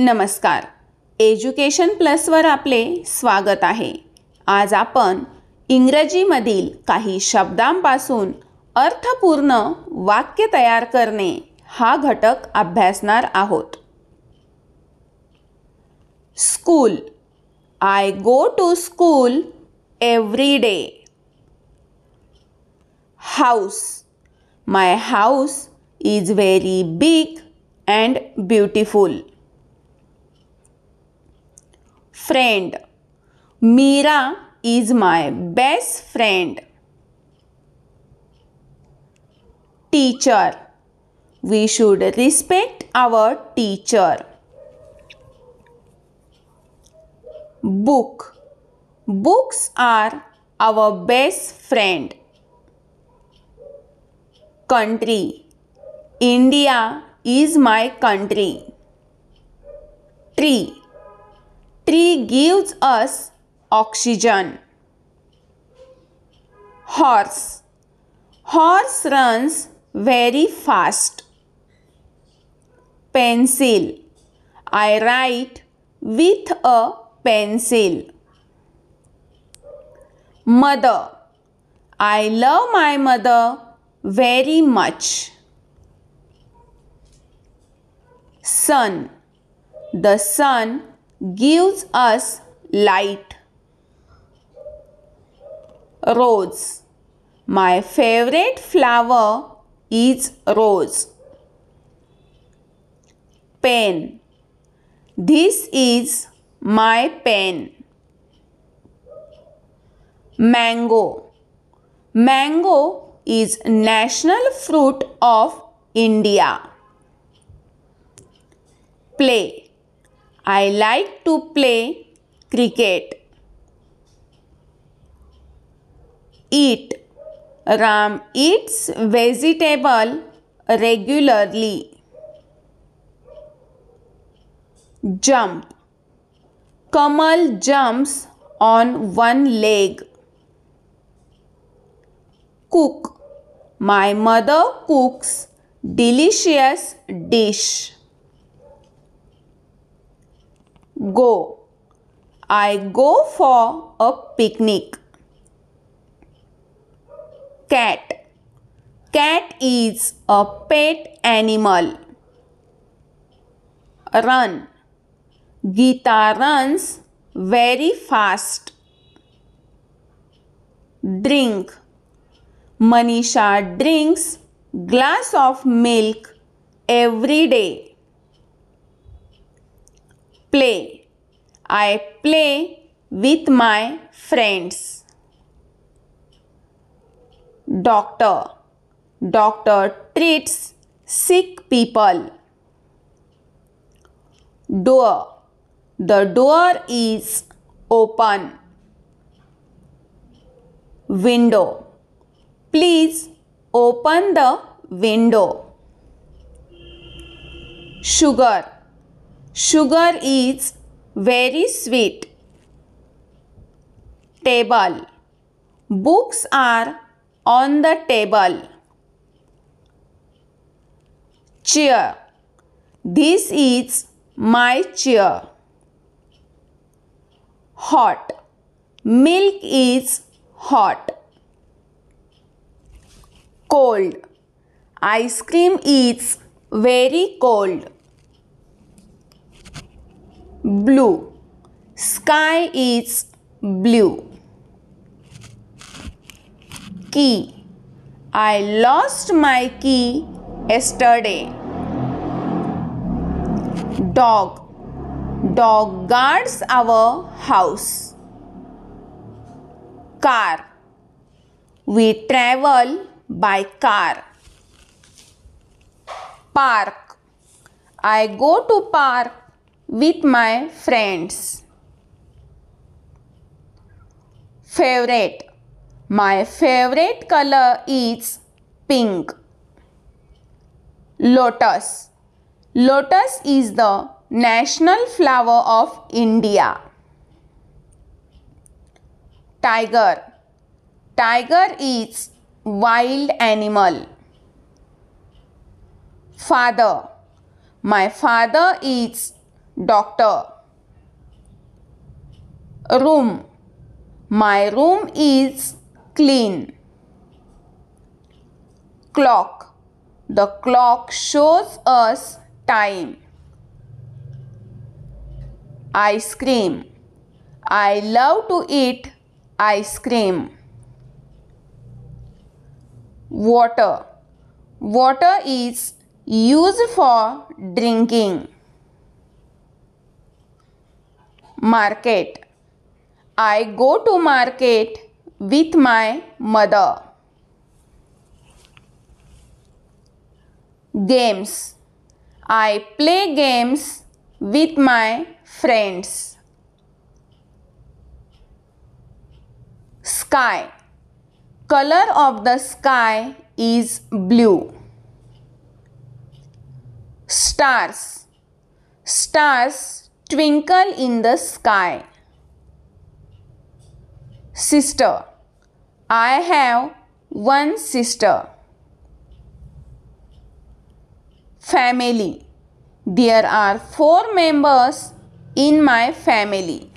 नमस्कार. एज्युकेशन प्लसवर आपले स्वागत आहे. आज आपण इंग्रजीमधील काही शब्दांपासून अर्थपूर्ण वाक्य तयार करणे हा घटक अभ्यासणार आहोत. School. I go to school every day. House. My house is very big and beautiful. Friend. Meera is my best friend. Teacher. We should respect our teacher. Book. Books are our best friend. Country. India is my country. Tree. Tree gives us oxygen. Horse. Horse runs very fast. Pencil. I write with a pencil. Mother. I love my mother very much. Sun. The sun gives us light. Rose. My favorite flower is rose. Pen. This is my pen. Mango. Mango is national fruit of India. Play. I like to play cricket. Eat. Ram eats vegetable regularly. Jump. Kamal jumps on one leg. Cook. My mother cooks delicious dish. Go. I go for a picnic. Cat. Cat is a pet animal. Run. Geeta runs very fast. Drink. Manisha drinks glass of milk every day. Play. I play with my friends. Doctor. Doctor treats sick people. Door. The door is open. Window. Please open the window. Sugar. Sugar is very sweet. Table. Books are on the table. Chair. This is my chair. Hot. Milk is hot. Cold. Ice cream is very cold. Blue. Sky is blue. Key. I lost my key yesterday. Dog. Dog guards our house. Car. We travel by car. Park. I go to park with my friends. Favorite. My favorite color is pink. Lotus. Lotus is the national flower of India. Tiger. Tiger is wild animal. Father. My father is doctor. Room. My room is clean. Clock. The clock shows us time. Ice cream. I love to eat ice cream. Water. Water is used for drinking. Market. I go to market with my mother. Games. I play games with my friends. Sky. Color of the sky is blue. Stars. Stars twinkle in the sky. Sister. I have one sister. Family. There are 4 members in my family.